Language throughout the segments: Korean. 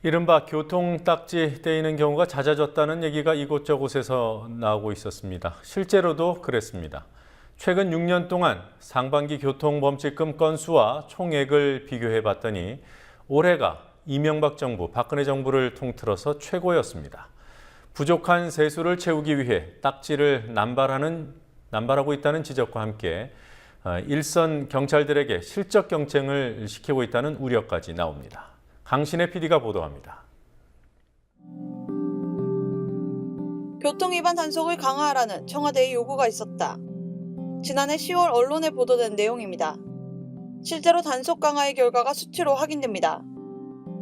이른바 교통딱지 떼이는 경우가 잦아졌다는 얘기가 이곳저곳에서 나오고 있었습니다. 실제로도 그랬습니다. 최근 6년 동안 상반기 교통범칙금 건수와 총액을 비교해봤더니 올해가 이명박 정부, 박근혜 정부를 통틀어서 최고였습니다. 부족한 세수를 채우기 위해 딱지를 남발하고 있다는 지적과 함께 일선 경찰들에게 실적 경쟁을 시키고 있다는 우려까지 나옵니다. 강신혜 PD가 보도합니다. 교통위반 단속을 강화하라는 청와대의 요구가 있었다. 지난해 10월 언론에 보도된 내용입니다. 실제로 단속 강화의 결과가 수치로 확인됩니다.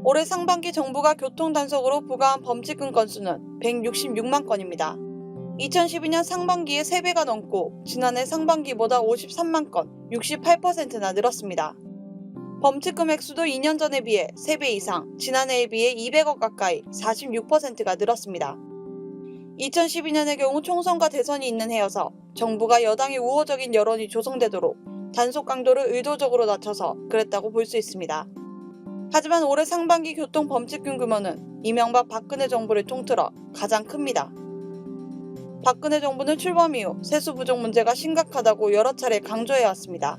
올해 상반기 정부가 교통단속으로 부과한 범칙금 건수는 166만 건입니다. 2012년 상반기에 3배가 넘고 지난해 상반기보다 53만 건, 68%나 늘었습니다. 범칙금 액수도 2년 전에 비해 3배 이상, 지난해에 비해 200억 가까이 46%가 늘었습니다. 2012년의 경우 총선과 대선이 있는 해여서 정부가 여당의 우호적인 여론이 조성되도록 단속 강도를 의도적으로 낮춰서 그랬다고 볼 수 있습니다. 하지만 올해 상반기 교통 범칙금 규모는 이명박 박근혜 정부를 통틀어 가장 큽니다. 박근혜 정부는 출범 이후 세수 부족 문제가 심각하다고 여러 차례 강조해왔습니다.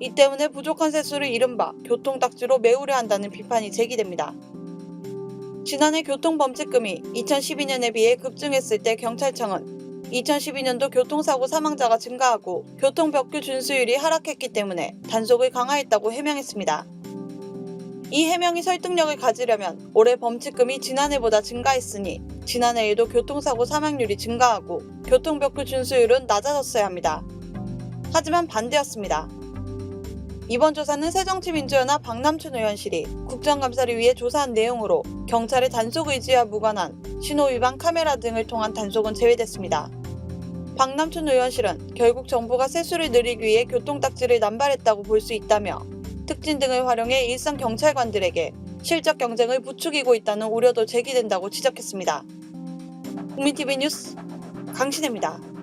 이 때문에 부족한 세수를 이른바 교통딱지로 메우려 한다는 비판이 제기됩니다. 지난해 교통범칙금이 2012년에 비해 급증했을 때 경찰청은 2012년도 교통사고 사망자가 증가하고 교통법규 준수율이 하락했기 때문에 단속을 강화했다고 해명했습니다. 이 해명이 설득력을 가지려면 올해 범칙금이 지난해보다 증가했으니 지난해에도 교통사고 사망률이 증가하고 교통법규 준수율은 낮아졌어야 합니다. 하지만 반대였습니다. 이번 조사는 새정치민주연합 박남춘 의원실이 국정감사를 위해 조사한 내용으로 경찰의 단속 의지와 무관한 신호위반 카메라 등을 통한 단속은 제외됐습니다. 박남춘 의원실은 결국 정부가 세수를 늘리기 위해 교통딱지를 남발했다고 볼 수 있다며 특진 등을 활용해 일선 경찰관들에게 실적 경쟁을 부추기고 있다는 우려도 제기된다고 지적했습니다. 국민TV 뉴스 강신혜입니다.